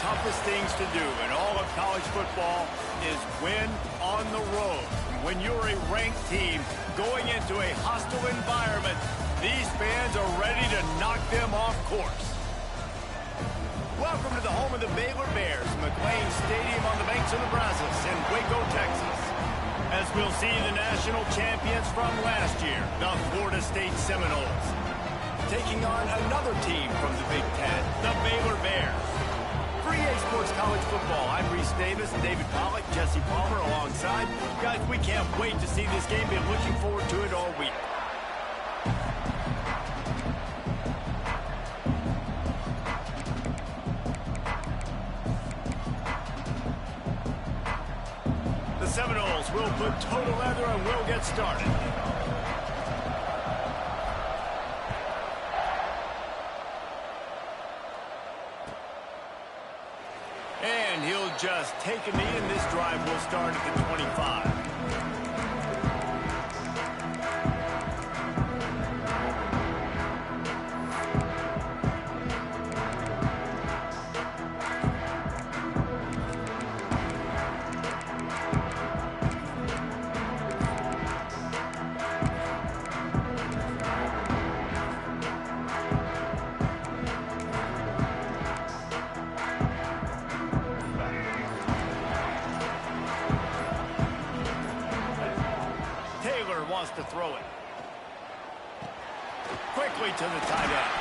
toughest things to do in all of college football is win on the road. When you're a ranked team going into a hostile environment, these fans are ready to knock them off course. Welcome to the home of the Baylor Bears, McLean Stadium on the banks of the Brazos in Waco, Texas. As we'll see the national champions from last year, the Florida State Seminoles, taking on another team from the Big Ten, the Baylor Bears. For EA Sports College Football, I'm Reese Davis, David Pollack, Jesse Palmer alongside. Guys, we can't wait to see this game. Been looking forward to it all week. The Seminoles will put total leather and we'll get started. And he'll just take a knee, and this drive will start at the 25. Wants to throw it. Quickly to the tight end.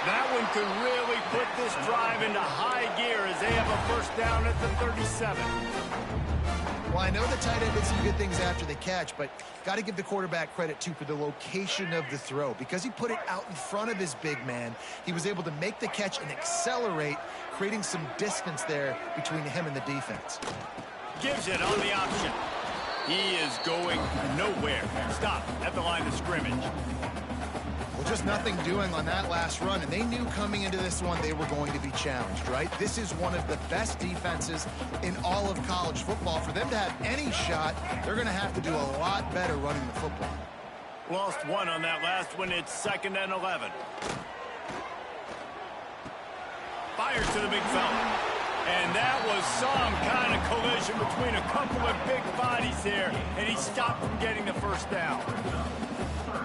That one could really put this drive into high gear as they have a first down at the 37. Well, I know the tight end did some good things after the catch, but got to give the quarterback credit, too, for the location of the throw. Because he put it out in front of his big man, he was able to make the catch and accelerate, creating some distance there between him and the defense. Gives it on the option. He is going nowhere. Stop at the line of scrimmage. Well, just nothing doing on that last run, and they knew coming into this one they were going to be challenged, right? This is one of the best defenses in all of college football. For them to have any shot, they're going to have to do a lot better running the football. Lost one on that last one. It's 2nd and 11. Fires to the big fella. And that was some kind of collision between a couple of big bodies there, and he stopped from getting the first down.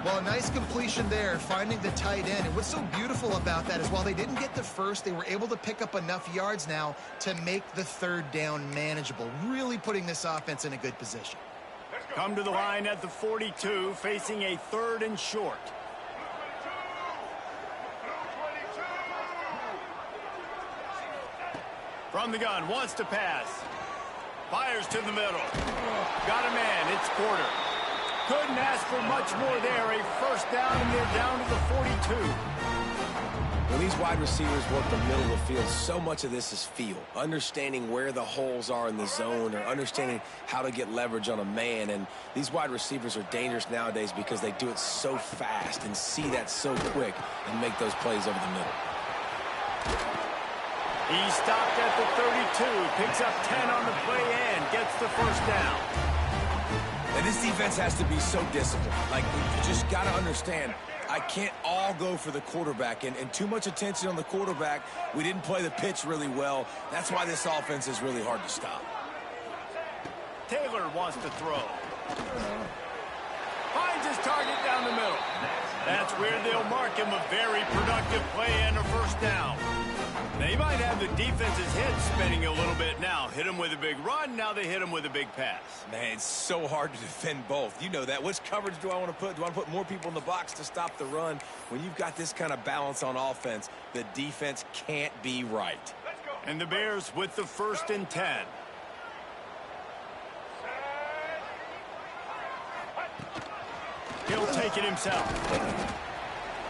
Well, a nice completion there, finding the tight end. And what's so beautiful about that is while they didn't get the first, they were able to pick up enough yards now to make the third down manageable, really putting this offense in a good position. Come to the line at the 42, facing a 3rd and short. From the gun, wants to pass. Fires to the middle. Got a man, it's Porter. Couldn't ask for much more there. A first down, and they're down to the 42. When these wide receivers work the middle of the field, so much of this is feel. Understanding where the holes are in the zone, or understanding how to get leverage on a man. And these wide receivers are dangerous nowadays because they do it so fast and see that so quick and make those plays over the middle. He stopped at the 32, picks up 10 on the play and gets the first down. And this defense has to be so disciplined. Like, you just got to understand, I can't all go for the quarterback. And too much attention on the quarterback. We didn't play the pitch really well. That's why this offense is really hard to stop. Taylor wants to throw. Finds his target down the middle. That's where they'll mark him. A very productive play and a first down. They might have the defense's head spinning a little bit now. Hit him with a big run, now they hit him with a big pass. Man, it's so hard to defend both. You know that. Which coverage do I want to put? Do I want to put more people in the box to stop the run? When you've got this kind of balance on offense, the defense can't be right. And the Bears with the 1st and 10. He'll take it himself.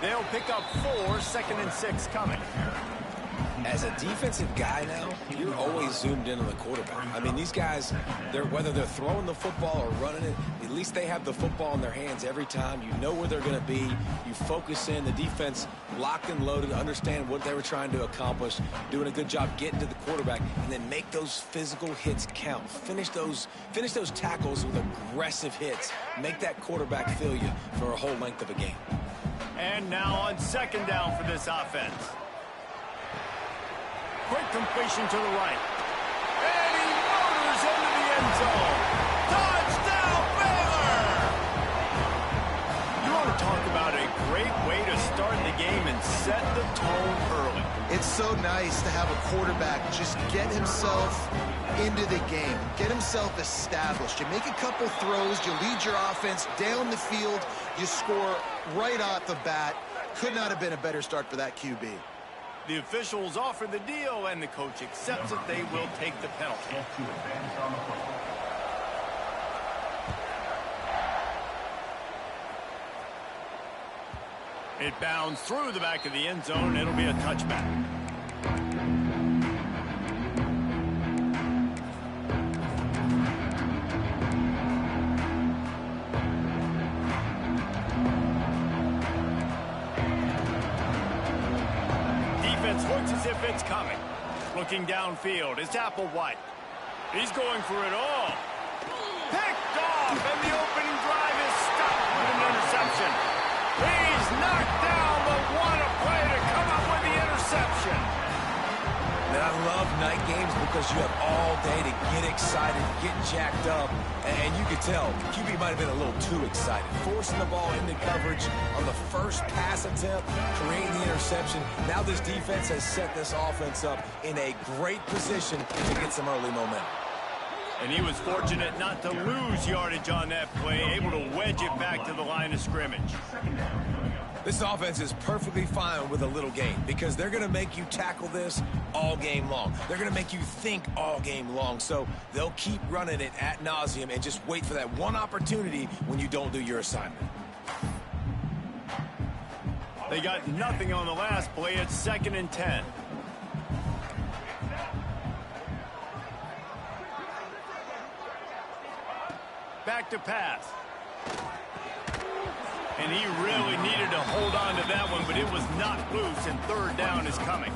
They'll pick up 4, 2nd and 6 coming. As a defensive guy now, you're always zoomed in on the quarterback. I mean, these guys, whether they're throwing the football or running it, at least they have the football in their hands every time. You know where they're going to be. You focus in. The defense locked and loaded, understand what they were trying to accomplish, doing a good job getting to the quarterback, and then make those physical hits count. Finish those tackles with aggressive hits. Make that quarterback feel you for a whole length of a game. And now on 2nd down for this offense. quick completion to the right. And he motors into the end zone. Touchdown, Baylor! You want to talk about a great way to start the game and set the tone early. It's so nice to have a quarterback just get himself into the game, get himself established. You make a couple throws, you lead your offense down the field, you score right off the bat. Could not have been a better start for that QB. The officials offer the deal, and the coach accepts it. They will take the penalty. It bounds through the back of the end zone. It'll be a touchback. Defense looks as if it's coming. Looking downfield is Applewhite. He's going for it all. Picked off, and the opening drive is stopped with an interception. He's knocked down, but what a play to come up with the interception. And I love night games because you have all day to get excited, get jacked up, and you can tell QB might have been a little too excited. Forcing the ball into coverage on the first pass attempt, creating the interception. Now this defense has set this offense up in a great position to get some early momentum. And he was fortunate not to lose yardage on that play, able to wedge it back to the line of scrimmage. This offense is perfectly fine with a little gain because they're going to make you tackle this all game long. They're going to make you think all game long. So they'll keep running it ad nauseum and just wait for that one opportunity when you don't do your assignment. They got nothing on the last play. It's 2nd and 10. Back to pass. And he really needed to hold on to that one, but it was knocked loose, and 3rd down is coming.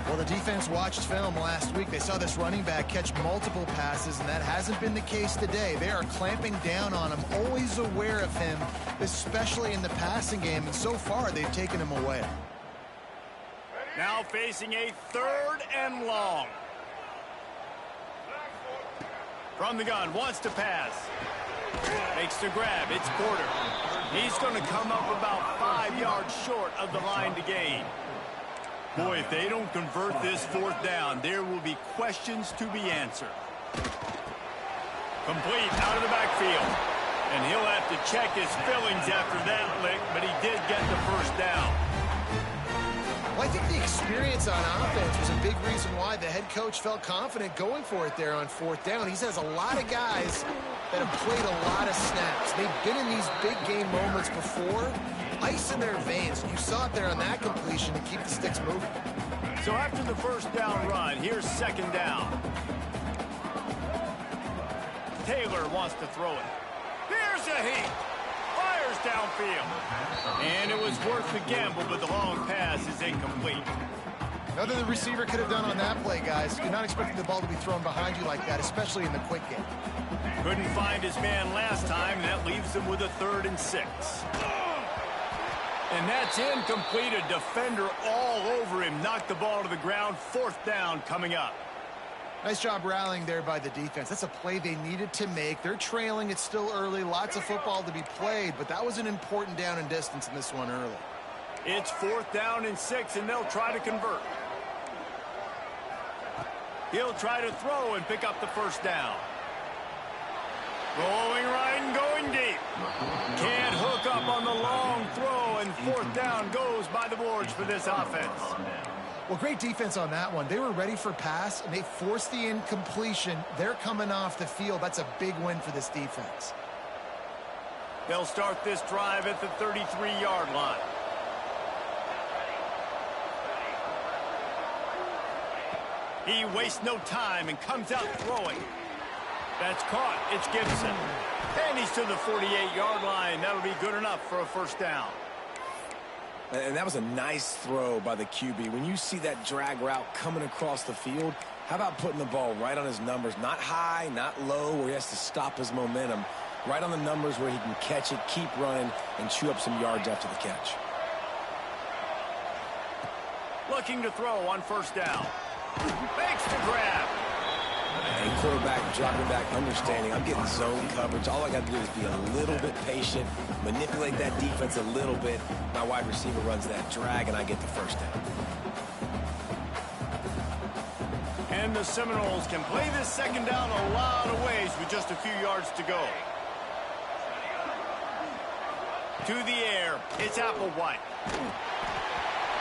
Well, the defense watched film last week. They saw this running back catch multiple passes, and that hasn't been the case today. They are clamping down on him, always aware of him, especially in the passing game, and so far they've taken him away. Now facing a 3rd and long. From the gun, wants to pass. Makes the grab. It's Porter. He's going to come up about 5 yards short of the line to gain. Boy, if they don't convert this 4th down, there will be questions to be answered. Complete out of the backfield. And he'll have to check his fillings after that lick, but he did get the 1st down. Well, I think the experience on offense was a big reason why the head coach felt confident going for it there on 4th down. He says a lot of guys that have played a lot of snaps. They've been in these big game moments before. Ice in their veins. You saw it there on that completion to keep the sticks moving. So after the 1st down run, here's 2nd down. Taylor wants to throw it. Here's a heat. Fires downfield. And it was worth the gamble, but the long pass is incomplete. Nothing the receiver could have done on that play, guys. You're not expecting the ball to be thrown behind you like that, especially in the quick game. Couldn't find his man last time, and that leaves him with a 3rd and 6. And that's incomplete. A defender all over him. Knocked the ball to the ground. 4th down coming up. Nice job rallying there by the defense. That's a play they needed to make. They're trailing. It's still early. Lots of football to be played, but that was an important down and distance in this one early. It's 4th down and 6, and they'll try to convert. He'll try to throw and pick up the 1st down. Rolling right and going deep. Can't hook up on the long throw, and 4th down goes by the boards for this offense. Well, great defense on that one. They were ready for pass, and they forced the incompletion. They're coming off the field. That's a big win for this defense. They'll start this drive at the 33-yard line. He wastes no time and comes out throwing. That's caught. It's Gibson. And he's to the 48-yard line. That'll be good enough for a 1st down. And that was a nice throw by the QB. When you see that drag route coming across the field, how about putting the ball right on his numbers? Not high, not low, where he has to stop his momentum. Right on the numbers where he can catch it, keep running, and chew up some yards after the catch. Looking to throw on 1st down. Makes the grab. And quarterback dropping back, understanding I'm getting zone coverage. All I got to do is be a little bit patient, manipulate that defense a little bit. My wide receiver runs that drag, and I get the first down. And the Seminoles can play this second down a lot of ways with just a few yards to go. To the air, it's Applewhite.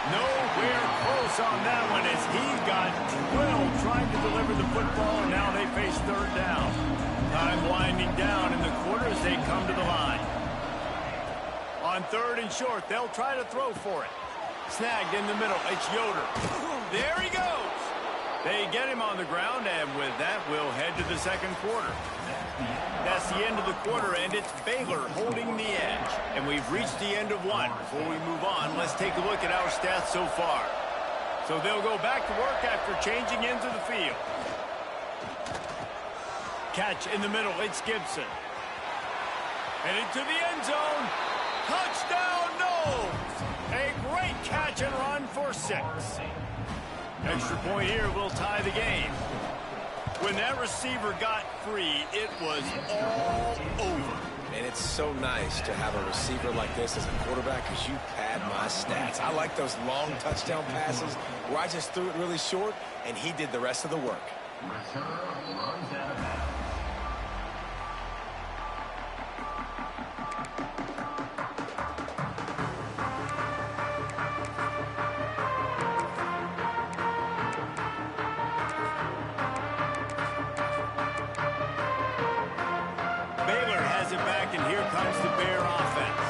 Nowhere close on that one as he got drilled trying to deliver the football. Now they face third down. Time winding down in the quarter as they come to the line. On third and short, they'll try to throw for it. Snagged in the middle, it's Yoder. There he goes. They get him on the ground, and with that, we'll head to the second quarter. That's the end of the quarter, and it's Baylor holding the edge. And we've reached the end of one. Before we move on, let's take a look at our stats so far. So they'll go back to work after changing into the field. Catch in the middle, it's Gibson. And into the end zone. Touchdown, Knowles! A great catch and run for 6. Extra point here will tie the game. When that receiver got free, it was all over. And it's so nice to have a receiver like this as a quarterback because you pad my stats. I like those long touchdown passes where I just threw it really short, and he did the rest of the work. And here comes the Bear offense.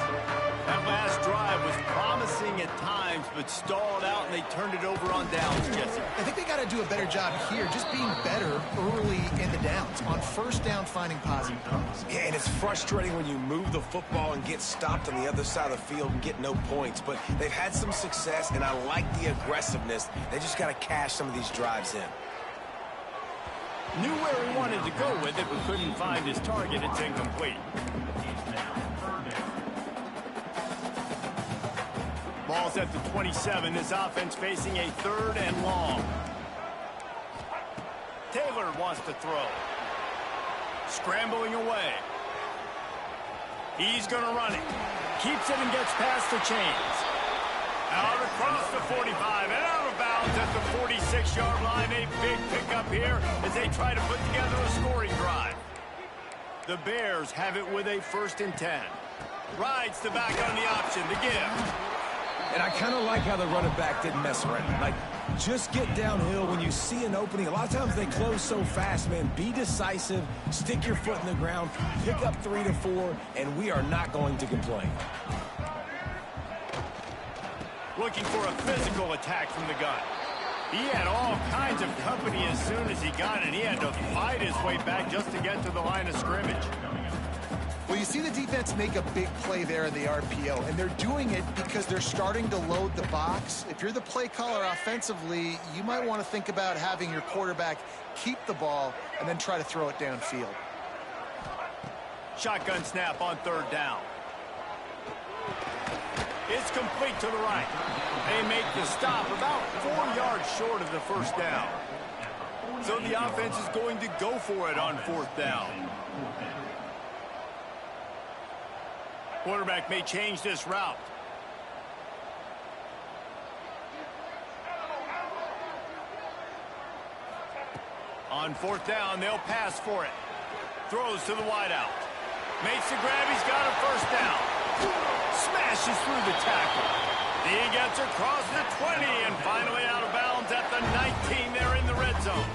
That last drive was promising at times, but stalled out, and they turned it over on downs, Jesse. I think they got to do a better job here, just being better early in the downs. On first down, finding positive plays. Yeah, and it's frustrating when you move the football and get stopped on the other side of the field and get no points. But they've had some success, and I like the aggressiveness. They just got to cash some of these drives in. Knew where he wanted to go with it, but couldn't find his target. It's incomplete. Ball's at the 27. This offense facing a third and long. Taylor wants to throw. Scrambling away. He's going to run it. Keeps it and gets past the chains. Out across the 45 and out of bounds at the 46-yard line. A big pickup here as they try to put together a scoring drive. The Bears have it with a 1st and 10. Rides the back on the option to give. And I kind of like how the running back didn't mess around. Like, just get downhill when you see an opening. A lot of times they close so fast, man. Be decisive, stick your foot in the ground, pick up 3 to 4, and we are not going to complain. Looking for a physical attack from the gun. He had all kinds of company as soon as he got it. He had to fight his way back just to get to the line of scrimmage. Well, you see the defense make a big play there in the RPO, and they're doing it because they're starting to load the box. If you're the play caller offensively, you might want to think about having your quarterback keep the ball and then try to throw it downfield. Shotgun snap on third down. It's complete to the right. They make the stop about 4 yards short of the first down. So the offense is going to go for it on 4th down. Quarterback may change this route. On 4th down, they'll pass for it. Throws to the wideout. Makes the grab. He's got a 1st down. Smashes through the tackle. He gets across the 20 and finally out of bounds at the 19. They're in the red zone.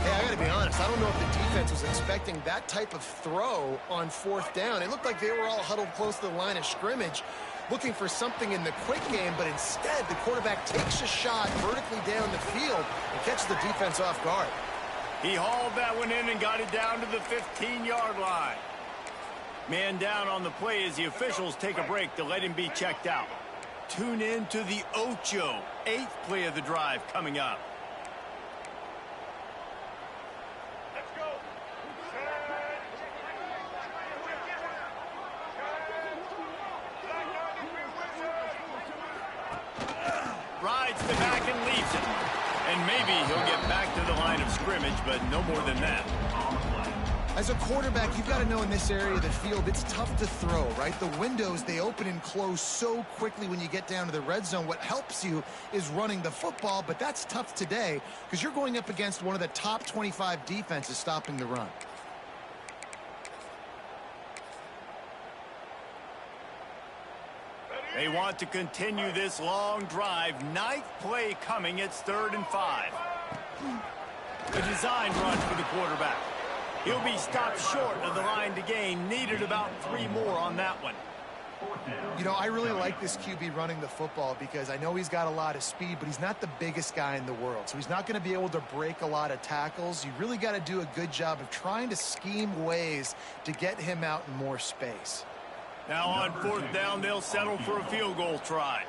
Hey, I got to be honest. I don't know if the defense was expecting that type of throw on 4th down. It looked like they were all huddled close to the line of scrimmage, looking for something in the quick game, but instead the quarterback takes a shot vertically down the field and catches the defense off guard. He hauled that one in and got it down to the 15-yard line. Man down on the play as the officials take a break to let him be checked out. Tune in to the Ocho, 8th play of the drive coming up. Rides the back and leaves it. And maybe he'll get back to the line of scrimmage, but no more than that. As a quarterback, you've got to know in this area of the field, it's tough to throw, right? The windows, they open and close so quickly when you get down to the red zone. What helps you is running the football, but that's tough today because you're going up against one of the top 25 defenses stopping the run. They want to continue this long drive. Ninth play coming. It's 3rd and 5. A design run for the quarterback. He'll be stopped short of the line to gain. Needed about 3 more on that one. You know, I really like this QB running the football because I know he's got a lot of speed, but he's not the biggest guy in the world. So he's not going to be able to break a lot of tackles. You really got to do a good job of trying to scheme ways to get him out in more space. Now on 4th down, they'll settle for a field goal try.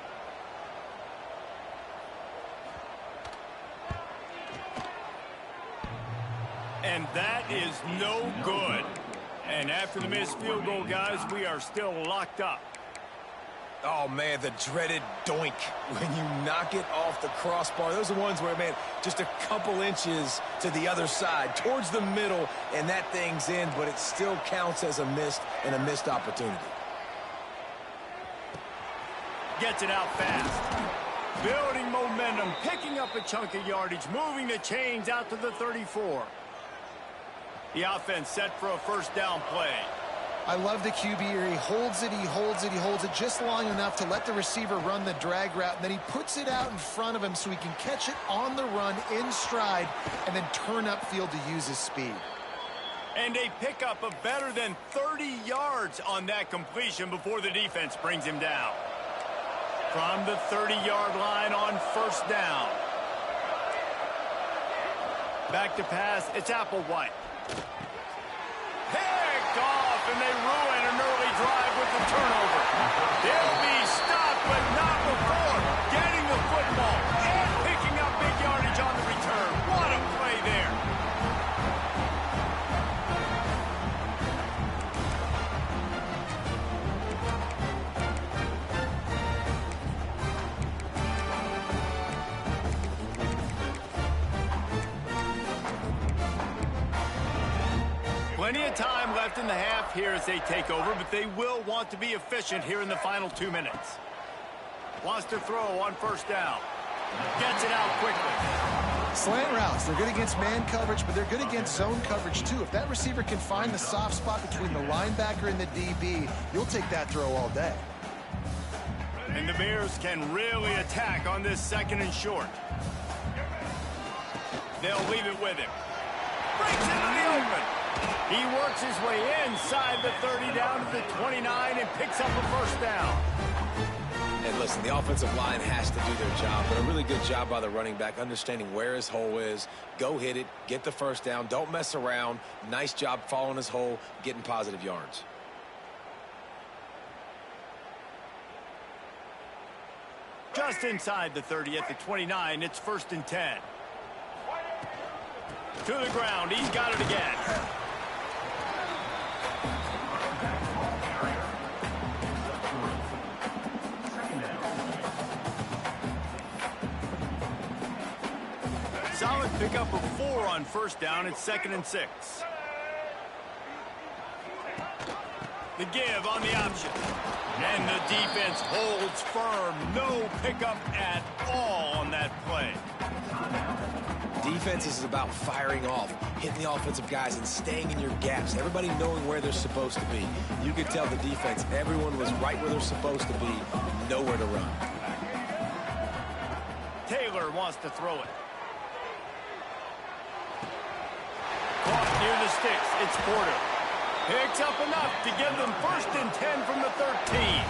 And that is no good. And after the missed field goal, guys, we are still locked up. Oh, man, the dreaded doink when you knock it off the crossbar. Those are ones where, man, just a couple inches to the other side, towards the middle, and that thing's in, but it still counts as a missed opportunity. Gets it out fast. Building momentum, picking up a chunk of yardage, moving the chains out to the 34. The offense set for a 1st down play. I love the QB here. He holds it, he holds it, he holds it just long enough to let the receiver run the drag route, and then he puts it out in front of him so he can catch it on the run in stride and then turn upfield to use his speed. And a pickup of better than 30 yards on that completion before the defense brings him down. From the 30-yard line on 1st down. Back to pass, it's Applewhite. Picked off, and they ruin an early drive with the turnover. They'll be stopped, but not before getting the football and picking up big yardage on the return. What a play there. Plenty of time left in the half here as they take over, but they will want to be efficient here in the final 2 minutes. Wants to throw on 1st down. Gets it out quickly. Slant routes, they're good against man coverage, but they're good against zone coverage too. If that receiver can find the soft spot between the linebacker and the DB, you'll take that throw all day. And the Bears can really attack on this 2nd and short. They'll leave it with him. Breaks into the open. He works his way inside the 30 down to the 29 and picks up a 1st down. And listen, the offensive line has to do their job, but a really good job by the running back, understanding where his hole is. Go hit it, get the 1st down, don't mess around. Nice job following his hole, getting positive yards. Just inside the 30 at the 29, it's 1st and 10. To the ground, he's got it again. Solid pickup of 4 on 1st down. It's 2nd and 6. The give on the option. And the defense holds firm. No pickup at all on that play. Defense is about firing off, hitting the offensive guys and staying in your gaps. Everybody knowing where they're supposed to be. You could tell the defense, everyone was right where they're supposed to be, nowhere to run. Taylor wants to throw it. Caught near the sticks. It's Porter. Picks up enough to give them 1st and 10 from the 13.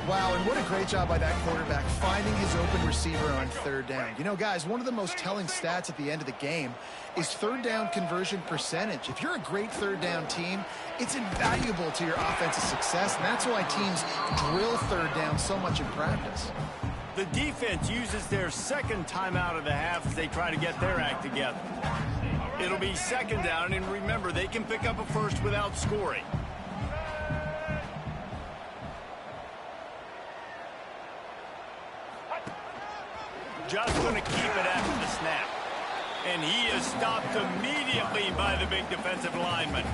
Wow, and what a great job by that quarterback finding his open receiver on 3rd down. You know, guys, one of the most telling stats at the end of the game is 3rd down conversion percentage. If you're a great 3rd down team, it's invaluable to your offensive success, and that's why teams drill 3rd down so much in practice. The defense uses their 2nd timeout of the half as they try to get their act together. It'll be 2nd down, and remember, they can pick up a 1st without scoring. just going to keep it after the snap. And he is stopped immediately by the big defensive lineman.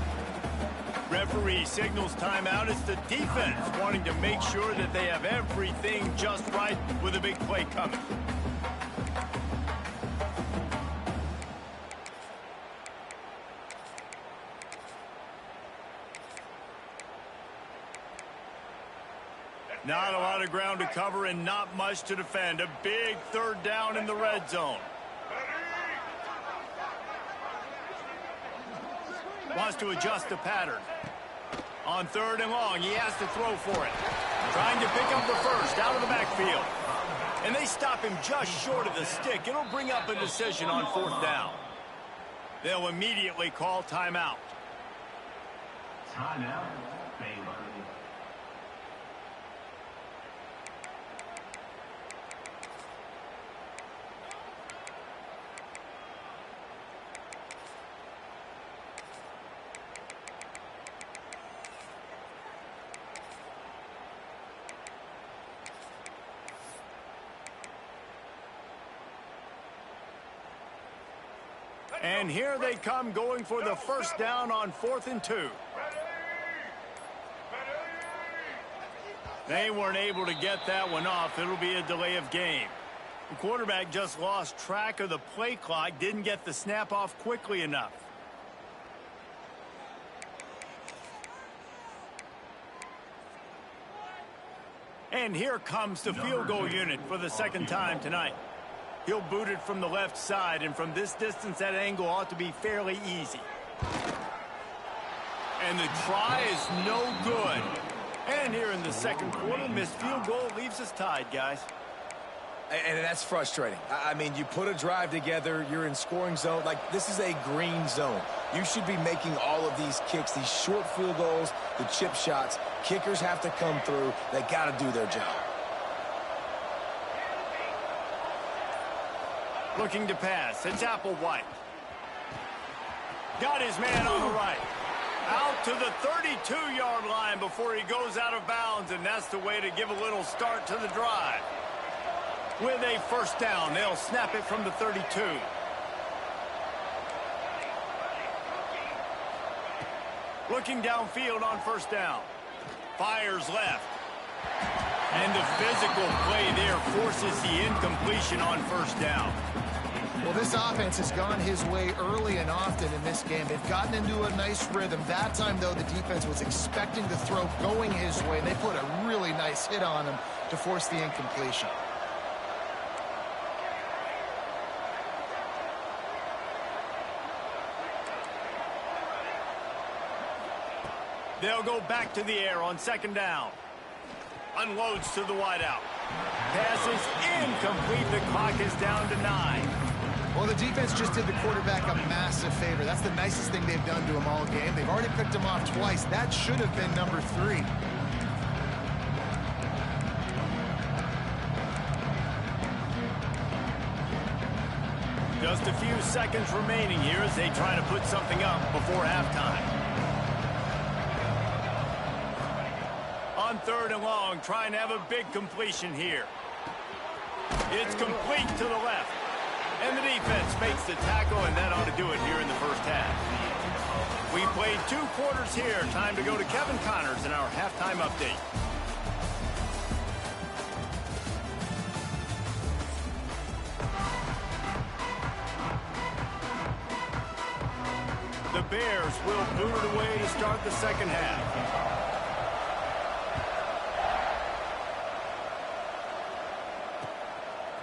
Referee signals timeout. It's the defense wanting to make sure that they have everything just right with a big play coming. Not a lot of ground to cover and not much to defend. A big third down in the red zone. Wants to adjust the pattern. On 3rd and long, he has to throw for it. Trying to pick up the first out of the backfield. And they stop him just short of the stick. It'll bring up a decision on 4th down. They'll immediately call timeout. Timeout. And here they come going for the first down on 4th and 2. They weren't able to get that one off. It'll be a delay of game. The quarterback just lost track of the play clock, didn't get the snap off quickly enough. And here comes the field goal unit for the 2nd time tonight. He'll boot it from the left side, and from this distance, that angle ought to be fairly easy. And the try is no good. And here in the 2nd quarter, missed field goal leaves us tied, guys. And that's frustrating. I mean, you put a drive together, you're in scoring zone. Like, this is a green zone. You should be making all of these kicks, these short field goals, the chip shots. Kickers have to come through. They got to do their job. Looking to pass. It's Applewhite. Got his man on the right. Out to the 32-yard line before he goes out of bounds, and that's the way to give a little start to the drive. With a first down, they'll snap it from the 32. Looking downfield on first down. Fires left. And the physical play there forces the incompletion on first down. Well, this offense has gone his way early and often in this game. They've gotten into a nice rhythm. That time, though, the defense was expecting the throw going his way. They put a really nice hit on him to force the incompletion. They'll go back to the air on 2nd down. Unloads to the wideout. Pass is incomplete. The clock is down to 9. Well, the defense just did the quarterback a massive favor. That's the nicest thing they've done to him all game. They've already picked him off twice. That should have been number 3. Just a few seconds remaining here as they try to put something up before halftime. On 3rd and long, trying to have a big completion here. It's complete to the left. And the defense makes the tackle, and that ought to do it here in the first half. We played 2 quarters here. Time to go to Kevin Connors in our halftime update. The Bears will boot it away to start the 2nd half.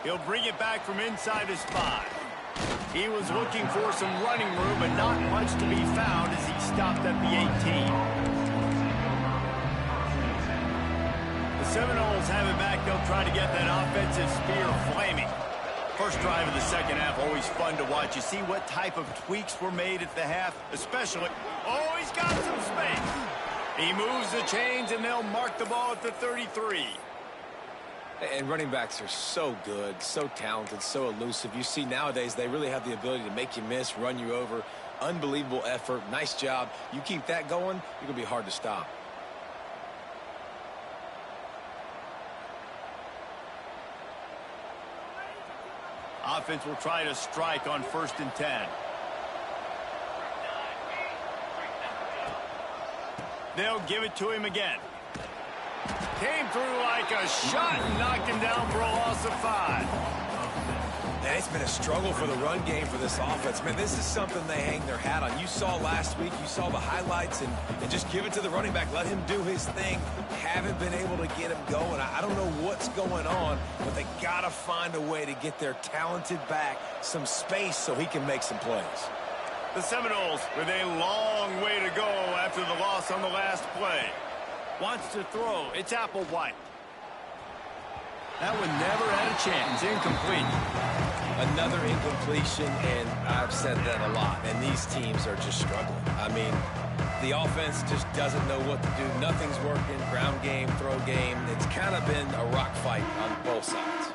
He'll bring it back from inside his 5. He was looking for some running room, but not much to be found as he stopped at the 18. The Seminoles have it back. They'll try to get that offensive spear flaming. First drive of the 2nd half, always fun to watch. You see what type of tweaks were made at the half, especially. Oh, he's got some space. He moves the chains, and they'll mark the ball at the 33. And running backs are so good, so talented, so elusive. You see nowadays they really have the ability to make you miss, run you over. Unbelievable effort. Nice job. You keep that going, you're going to be hard to stop. Offense will try to strike on 1st and 10. They'll give it to him again. Came through like a shot and knocked him down for a loss of 5. Man, it's been a struggle for the run game for this offense. Man, this is something they hang their hat on. You saw last week, you saw the highlights, and just give it to the running back. Let him do his thing. Haven't been able to get him going. I don't know what's going on, but they got to find a way to get their talented back some space so he can make some plays. The Seminoles with a long way to go after the loss on the last play. Wants to throw. It's Applewhite. That one never had a chance. Incomplete. Another incompletion, and I've said that a lot, and these teams are just struggling. I mean, the offense just doesn't know what to do. Nothing's working. Ground game, throw game. It's kind of been a rock fight on both sides.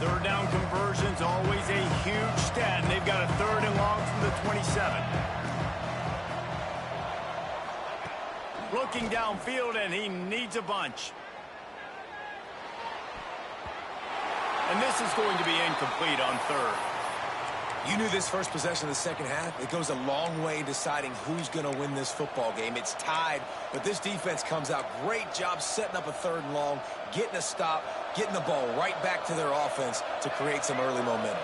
Third down conversion's always a huge stat, and they've got a 3rd and long from the 27. Looking downfield, and he needs a bunch. And this is going to be incomplete on 3rd. You knew this first possession of the second half. It goes a long way deciding who's going to win this football game. It's tied, but this defense comes out. Great job setting up a 3rd and long, getting a stop, getting the ball right back to their offense to create some early momentum.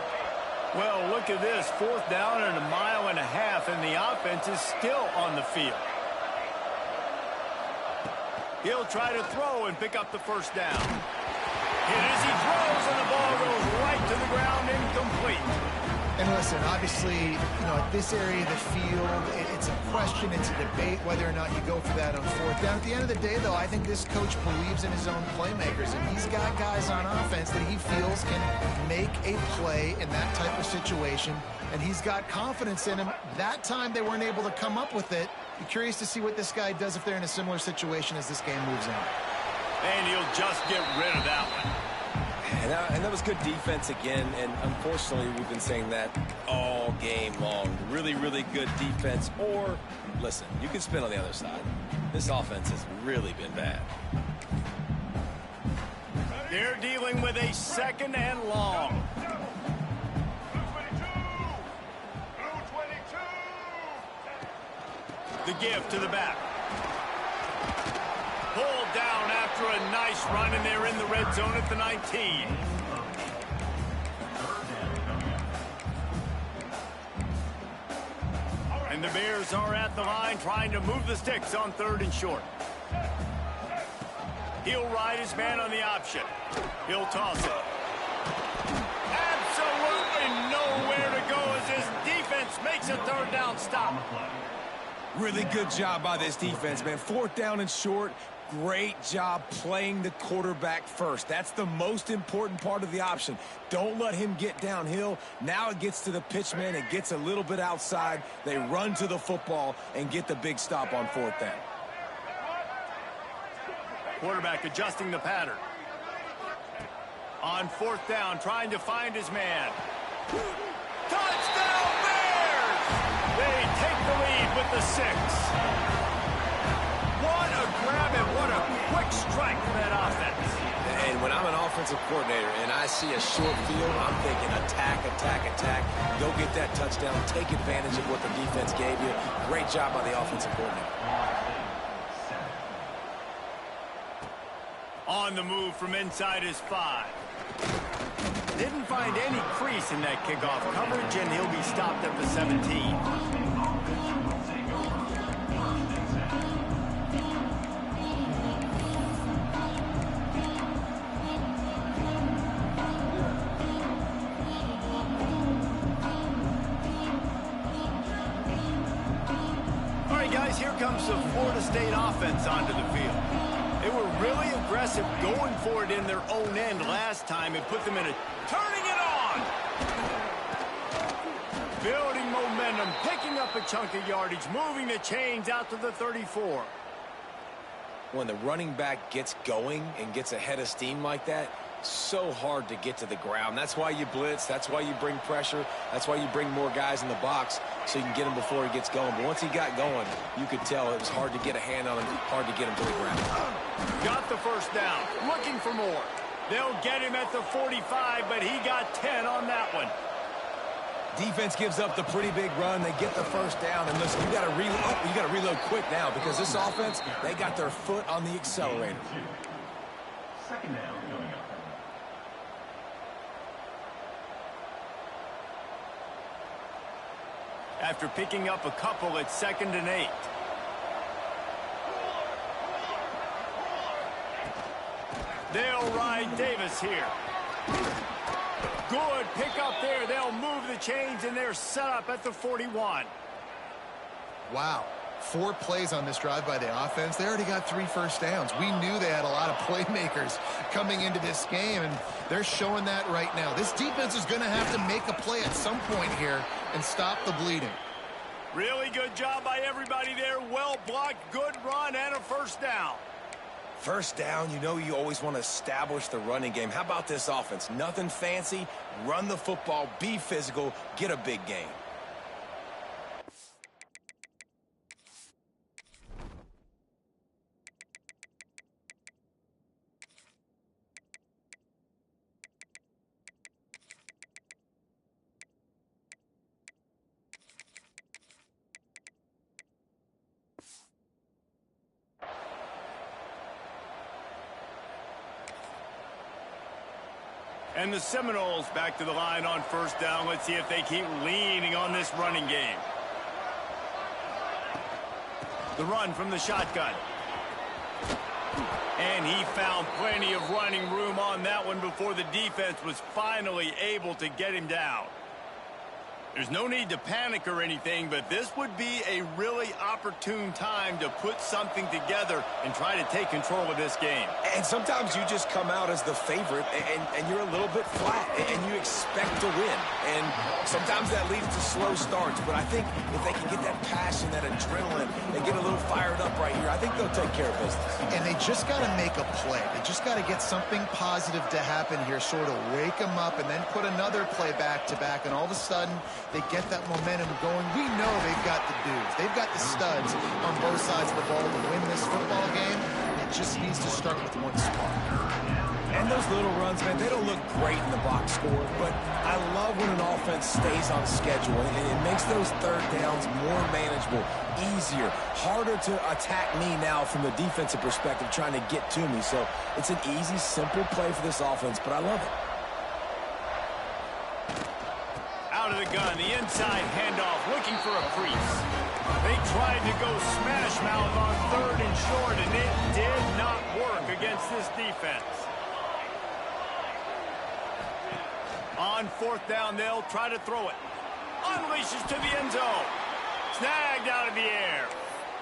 Well, look at this. 4th down and 1.5 miles, and the offense is still on the field. He'll try to throw and pick up the 1st down. It is, he throws, and the ball goes right to the ground, incomplete. And listen, obviously, at this area of the field, it's a question, it's a debate whether or not you go for that on 4th down. At the end of the day, though, I think this coach believes in his own playmakers, and he's got guys on offense that he feels can make a play in that type of situation, and he's got confidence in him. That time they weren't able to come up with it. Be curious to see what this guy does if they're in a similar situation as this game moves on. And he'll just get rid of that one. And that was good defense again, and unfortunately we've been saying that all game long. Really, really good defense, or, listen, you can spin on the other side. This offense has really been bad. They're dealing with a 2nd and long. The give to the back. Pulled down after a nice run, and they're in the red zone at the 19. And the Bears are at the line trying to move the sticks on 3rd and short. He'll ride his man on the option. He'll toss it. Absolutely nowhere to go as his defense makes a 3rd down stop. Really good job by this defense, man. 4th down and short. Great job playing the quarterback first. That's the most important part of the option. Don't let him get downhill. Now it gets to the pitchman. It gets a little bit outside. They run to the football and get the big stop on 4th down. Quarterback adjusting the pattern. On 4th down, trying to find his man. Touchdown Bears! They take the lead with the 6. What a grab and what a quick strike for that offense. And when I'm an offensive coordinator and I see a short field, I'm thinking attack, attack, attack. Go get that touchdown. Take advantage of what the defense gave you. Great job by the offensive coordinator. On the move from inside his 5. Didn't find any crease in that kickoff coverage, and he'll be stopped at the 17. Here comes the Florida State offense onto the field. They were really aggressive going for it in their own end last time. It put them in a turning it on. Building momentum, picking up a chunk of yardage, moving the chains out to the 34. When the running back gets going and gets ahead of steam like that, so hard to get to the ground. That's why you blitz. That's why you bring pressure. That's why you bring more guys in the box so you can get him before he gets going. But once he got going, you could tell it was hard to get a hand on him, hard to get him to the ground. Got the 1st down. Looking for more. They'll get him at the 45, but he got 10 on that one. Defense gives up the pretty big run. They get the first down. And listen, you got to reload quick now because this offense, they got their foot on the accelerator. Second down coming up. After picking up a couple, it's 2nd and 8. They'll ride Davis here. Good pick up there. They'll move the chains, and they're set up at the 41. Wow. 4 plays on this drive by the offense. They already got 3 first downs. We knew they had a lot of playmakers coming into this game, and they're showing that right now. This defense is going to have to make a play at some point here and stop the bleeding. Really good job by everybody there. Well blocked, good run, and a first down. First down, you know you always want to establish the running game. How about this offense? Nothing fancy. Run the football, be physical, get a big gain. And the Seminoles back to the line on first down. Let's see if they keep leaning on this running game. The run from the shotgun. And he found plenty of running room on that one before the defense was finally able to get him down. There's no need to panic or anything, but this would be a really opportune time to put something together and try to take control of this game. And sometimes you just come out as the favorite, and you're a little bit flat, and you expect to win. And sometimes that leads to slow starts, but I think if they can get that passion, that adrenaline, and get a little fired up right here, I think they'll take care of business. And they just got to make a play. They just got to get something positive to happen here, sort of wake them up, and then put another play back-to-back, and all of a sudden, they get that momentum going. We know they've got the dudes. They've got the studs on both sides of the ball to win this football game. It just needs to start with one spark. And those little runs, man, they don't look great in the box score, but I love when an offense stays on schedule, and it makes those third downs more manageable, easier, harder to attack me now from the defensive perspective trying to get to me. So it's an easy, simple play for this offense, but I love it. Out of the gun, the inside handoff, looking for a crease. They tried to go smash mouth on 3rd and short, and it did not work against this defense. On 4th down, they'll try to throw it. Unleashes to the end zone. Snagged out of the air.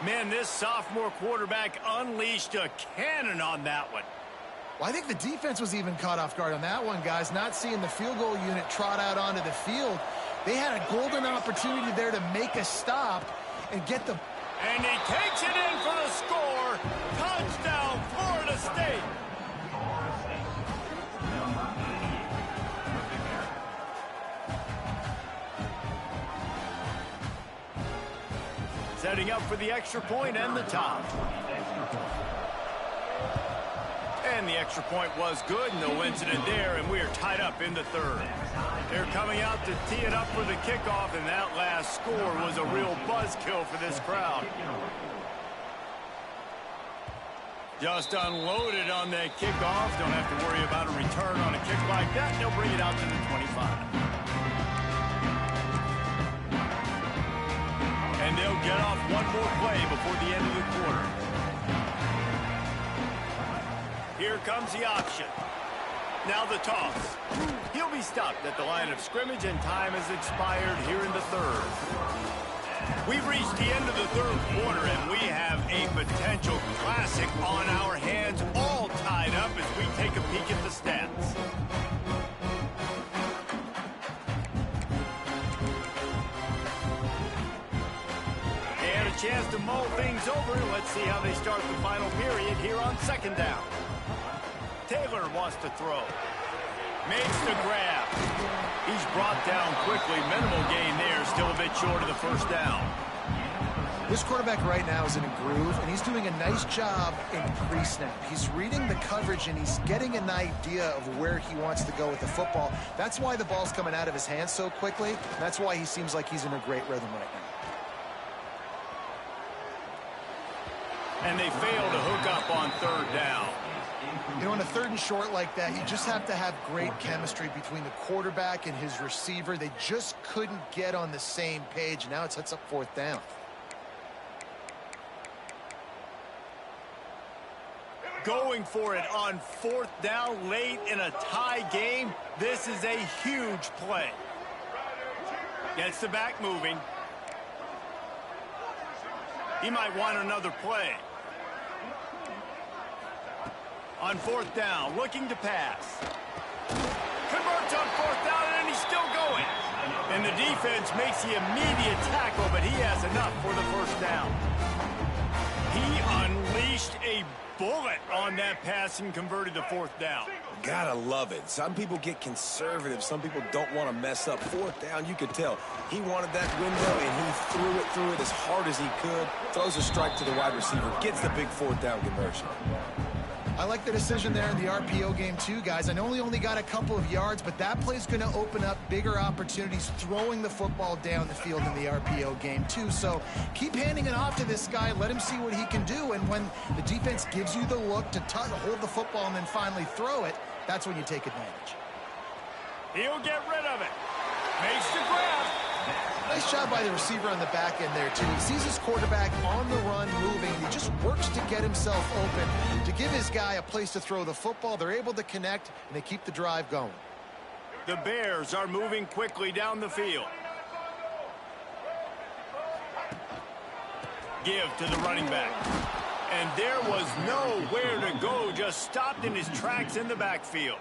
Man, this sophomore quarterback unleashed a cannon on that one. Well, I think the defense was even caught off guard on that one, guys. Not seeing the field goal unit trot out onto the field. They had a golden opportunity there to make a stop and get the... And he takes it in for the score. Touchdown, Florida State. Setting up for the extra point and the top. And the extra point was good. No incident there, and we are tied up in the 3rd. They're coming out to tee it up for the kickoff, and that last score was a real buzzkill for this crowd. Just unloaded on that kickoff. Don't have to worry about a return on a kick like that. They'll bring it out to the 25. And they'll get off one more play before the end of the quarter. Here comes the option. Now the toss. He'll be stopped at the line of scrimmage, and time has expired here in the 3rd. We've reached the end of the 3rd quarter, and we have a potential classic on our hands, all tied up as we take a peek at the stats. And a chance to mull things over. Let's see how they start the final period here on 2nd down. Taylor wants to throw. Makes the grab. He's brought down quickly. Minimal gain there. Still a bit short of the first down. This quarterback right now is in a groove, and he's doing a nice job in pre-snap. He's reading the coverage, and he's getting an idea of where he wants to go with the football. That's why the ball's coming out of his hands so quickly. That's why he seems like he's in a great rhythm right now. And they fail to hook up on third down. You know, on a 3rd and short like that, you just have to have great chemistry between the quarterback and his receiver. They just couldn't get on the same page. Now it sets up 4th down. Going for it on 4th down late in a tie game. This is a huge play. Gets the back moving. He might want another play. On 4th down, looking to pass. Converts on 4th down, and he's still going. And the defense makes the immediate tackle, but he has enough for the 1st down. He unleashed a bullet on that pass and converted to 4th down. Gotta love it. Some people get conservative. Some people don't want to mess up. 4th down, you could tell. He wanted that window, and he threw it as hard as he could. Throws a strike to the wide receiver. Gets the big 4th down conversion. I like the decision there in the RPO game too, guys. I know he only got a couple of yards, but that play's going to open up bigger opportunities throwing the football down the field in the RPO game too. So keep handing it off to this guy. Let him see what he can do. And when the defense gives you the look to hold the football and then finally throw it, that's when you take advantage. He'll get rid of it. Makes the grab. Nice job by the receiver on the back end there, too. He sees his quarterback on the run moving. He just works to get himself open, to give his guy a place to throw the football. They're able to connect, and they keep the drive going. The Bears are moving quickly down the field. Give to the running back. And there was nowhere to go, just stopped in his tracks in the backfield.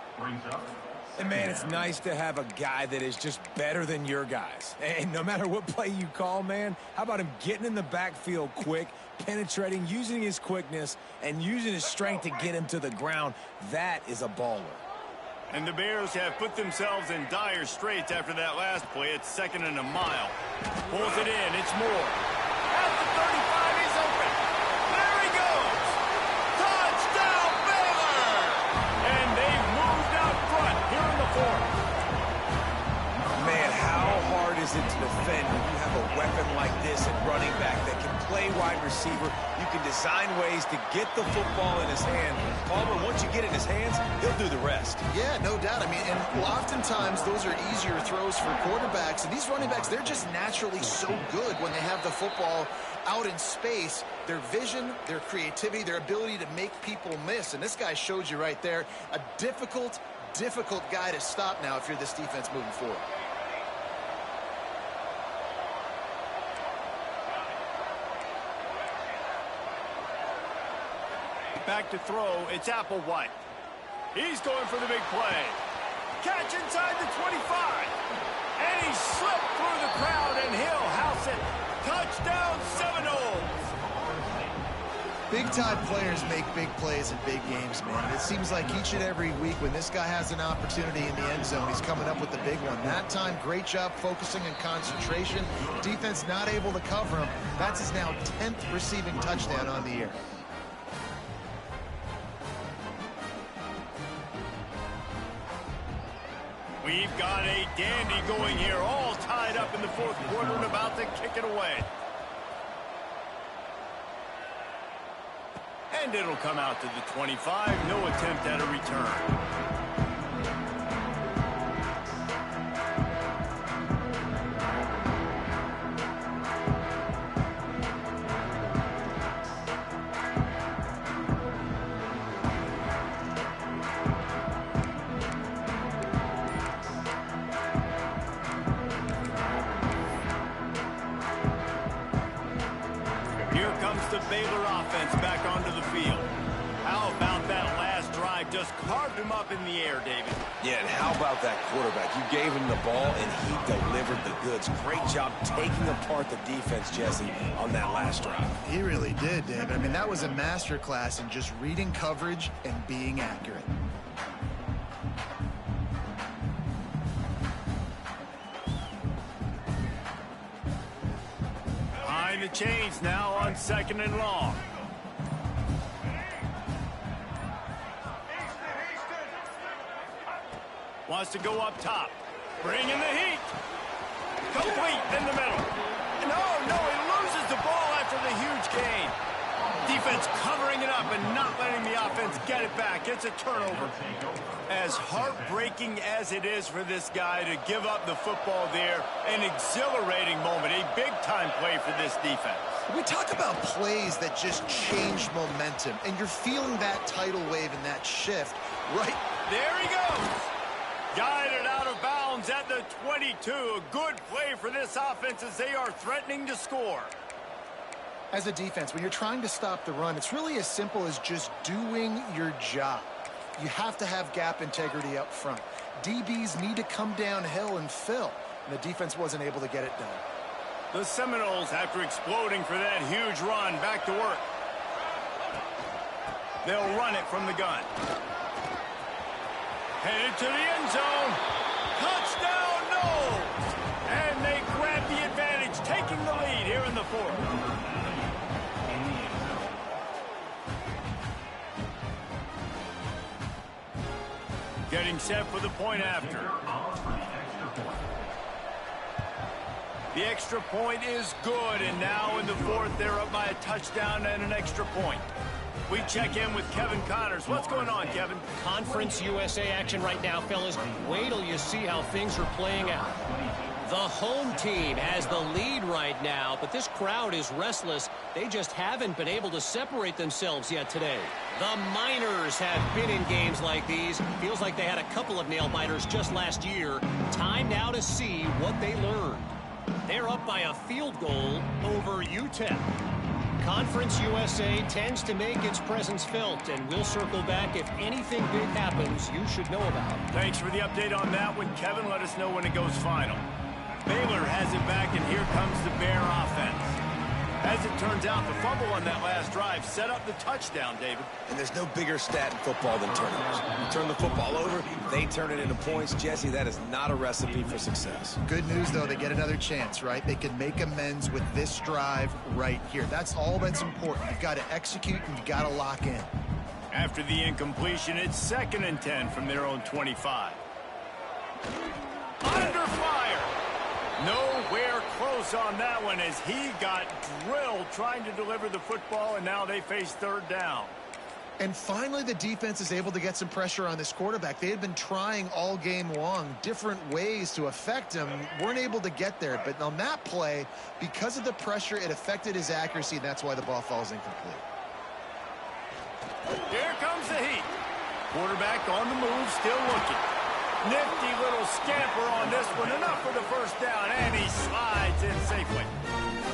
And, man, it's nice to have a guy that is just better than your guys. And no matter what play you call, man, how about him getting in the backfield quick, penetrating, using his quickness, and using his strength to get him to the ground? That is a baller. And the Bears have put themselves in dire straits after that last play. It's 2nd and a mile. Pulls it in. It's Moore. At the 35, he's open. There he goes. Touchdown, Baylor! And they've moved out front here in the 4th. Man, how hard is it to defend when you have a weapon like this at running back that can play wide receiver? You can design ways to get the football in his hand. Palmer, once you get it in his hands, he'll do the rest. Yeah, no doubt. I mean, and oftentimes those are easier throws for quarterbacks. And these running backs, they're just naturally so good when they have the football out in space. Their vision, their creativity, their ability to make people miss. And this guy showed you right there, a difficult guy to stop now if you're this defense moving forward. Back to throw, it's Applewhite. He's going for the big play. Catch inside the 25. And he slipped through the crowd, and he'll house it. Touchdown, Seminoles. Big-time players make big plays in big games, man. It seems like each and every week when this guy has an opportunity in the end zone, he's coming up with the big one. That time, great job focusing and concentration. Defense not able to cover him. That's his now 10th receiving touchdown on the year. We've got a dandy going here, all tied up in the 4th quarter and about to kick it away. And it'll come out to the 25. No attempt at a return. Here comes the Baylor offense back onto the field. How about that last drive? Just carved him up in the air, David. Yeah, and how about that quarterback? You gave him the ball, and he delivered the goods. Great job taking apart the defense, Jesse, on that last drive. He really did, David. I mean, that was a masterclass in just reading coverage and being accurate. Moving the chains now on 2nd and long. Wants to go up top. Bring in the heat. Complete in the middle. No, he loses the ball after the huge gain. Defense covering it up and not letting the offense get it back. It's a turnover. As heartbreaking as it is for this guy to give up the football there, an exhilarating moment, a big-time play for this defense. We talk about plays that just change momentum, and you're feeling that tidal wave and that shift right. There he goes. Guided out of bounds at the 22. A good play for this offense as they are threatening to score. As a defense, when you're trying to stop the run, it's really as simple as just doing your job. You have to have gap integrity up front. DBs need to come downhill and fill, and the defense wasn't able to get it done. The Seminoles, after exploding for that huge run, back to work. They'll run it from the gun. Headed to the end zone. Touchdown, no! And they grab the advantage, taking the lead here in the 4th. Getting set for the point after. The extra point is good, and now in the 4th, they're up by a touchdown and an extra point. We check in with Kevin Connors. What's going on, Kevin? Conference USA action right now, fellas. Wait till you see how things are playing out. The home team has the lead right now, but this crowd is restless. They just haven't been able to separate themselves yet today. The Miners have been in games like these. Feels like they had a couple of nail-biters just last year. Time now to see what they learned. They're up by a field goal over UTEP. Conference USA tends to make its presence felt, and we'll circle back if anything big happens you should know about. Thanks for the update on that one, Kevin. Let us know when it goes final. Baylor has it back, and here comes the Bear offense. As it turns out, the fumble on that last drive set up the touchdown, David. And there's no bigger stat in football than turnovers. You turn the football over, they turn it into points. Jesse, that is not a recipe for success. Good news, though, they get another chance, right? They can make amends with this drive right here. That's all that's important. You've got to execute, and you've got to lock in. After the incompletion, it's 2nd and 10 from their own 25. Under fire! Nowhere close on that one as he got drilled trying to deliver the football, and now they face 3rd down. And finally, the defense is able to get some pressure on this quarterback. They had been trying all game long different ways to affect him, weren't able to get there. But on that play, because of the pressure, it affected his accuracy, and that's why the ball falls incomplete. Here comes the heat. Quarterback on the move, still looking. Nifty little scamper on this one. Enough for the 1st down, and he slides in safely.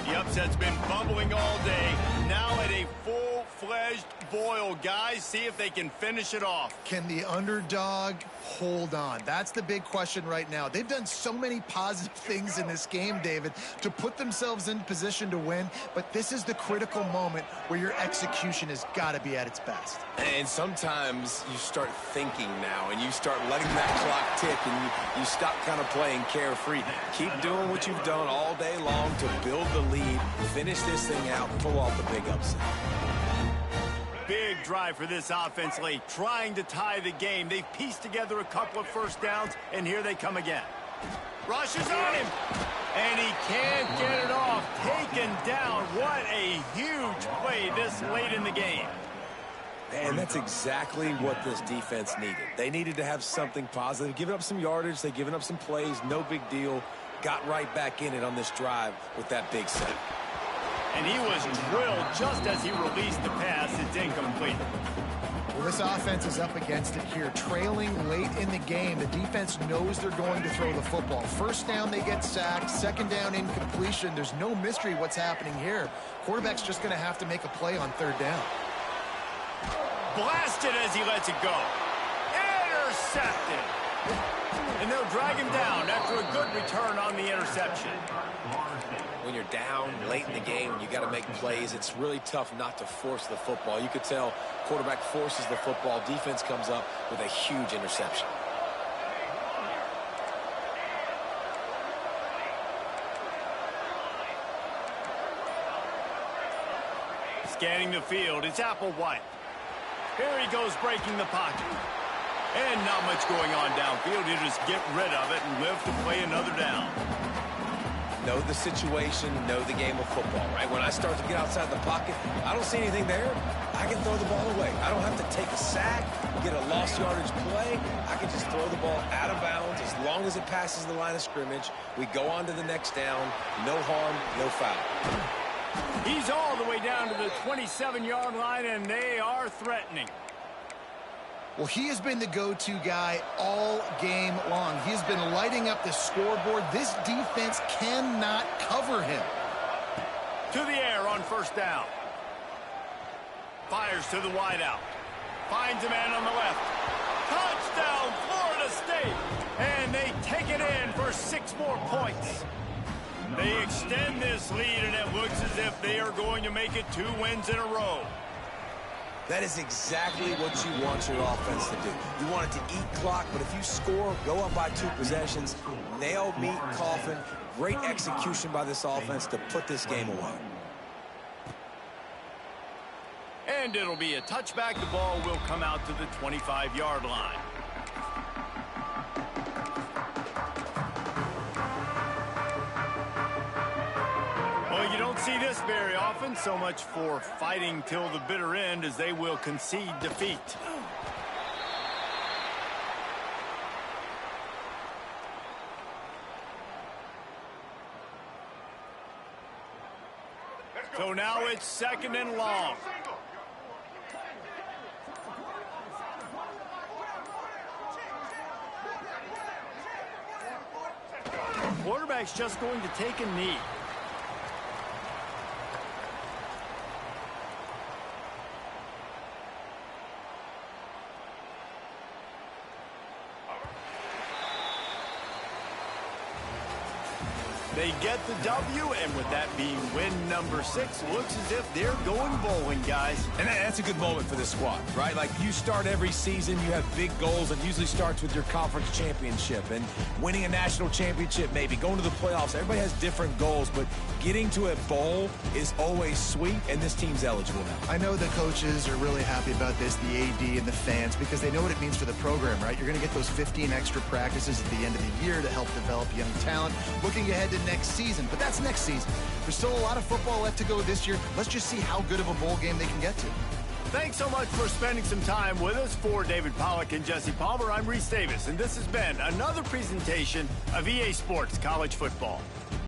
The upset's been bubbling all day. Now at a full-fledged boil. Guys, see if they can finish it off. Can the underdog hold on? That's the big question right now. They've done so many positive things in this game, David, to put themselves in position to win, but this is the critical moment where your execution has got to be at its best. And sometimes you start thinking now, and you start letting that clock tick, and you stop kind of playing carefree. Keep doing what you've done all day long to build the lead, finish this thing out, and pull off the big upset. Big drive for this offense late, trying to tie the game. They've pieced together a couple of 1st downs, and here they come again. Rushes on him, and he can't get it off. Taken down. What a huge play this late in the game. And that's exactly what this defense needed. They needed to have something positive. Giving up some yardage, they've given up some plays, no big deal. Got right back in it on this drive with that big set. And he was drilled just as he released the pass. It's incomplete. Well, this offense is up against it here. Trailing late in the game, the defense knows they're going to throw the football. 1st down, they get sacked. 2nd down, incompletion. There's no mystery what's happening here. Quarterback's just going to have to make a play on 3rd down. Blasted as he lets it go. Intercepted. And they'll drag him down after a good return on the interception. When you're down late in the game and you got to make plays, it's really tough not to force the football. You could tell quarterback forces the football. Defense comes up with a huge interception. Scanning the field, it's Applewhite. Here he goes breaking the pocket. And not much going on downfield. He'll just get rid of it and live to play another down. Know the situation, know the game of football, right? When I start to get outside the pocket, I don't see anything there. I can throw the ball away. I don't have to take a sack, get a lost yardage play. I can just throw the ball out of bounds as long as it passes the line of scrimmage. We go on to the next down. No harm, no foul. He's all the way down to the 27-yard line, and they are threatening. Well, he has been the go-to guy all game long. He has been lighting up the scoreboard. This defense cannot cover him. To the air on first down. Fires to the wideout. Finds a man on the left. Touchdown, Florida State. And they take it in for 6 more points. They extend this lead, and it looks as if they are going to make it 2 wins in a row. That is exactly what you want your offense to do. You want it to eat clock, but if you score, go up by 2 possessions, nail, meet, coffin. Great execution by this offense to put this game away. And it'll be a touchback. The ball will come out to the 25-yard line. Well, you don't see this very often. So much for fighting till the bitter end, as they will concede defeat. So now it's 2nd and long. Quarterback's just going to take a knee. They get the W, and with that being win number 6, looks as if they're going bowling, guys. And that's a good moment for this squad, right? Like, you start every season, you have big goals, and usually starts with your conference championship and winning a national championship, maybe going to the playoffs. Everybody has different goals, but getting to a bowl is always sweet, and this team's eligible now. I know the coaches are really happy about this, the AD and the fans, because they know what it means for the program, right? You're going to get those 15 extra practices at the end of the year to help develop young talent. Looking ahead to next season, but that's next season. There's still a lot of football left to go this year. Let's just see how good of a bowl game they can get to. Thanks so much for spending some time with us. For David Pollack and Jesse Palmer, I'm Reese Davis, and this has been another presentation of EA Sports College Football.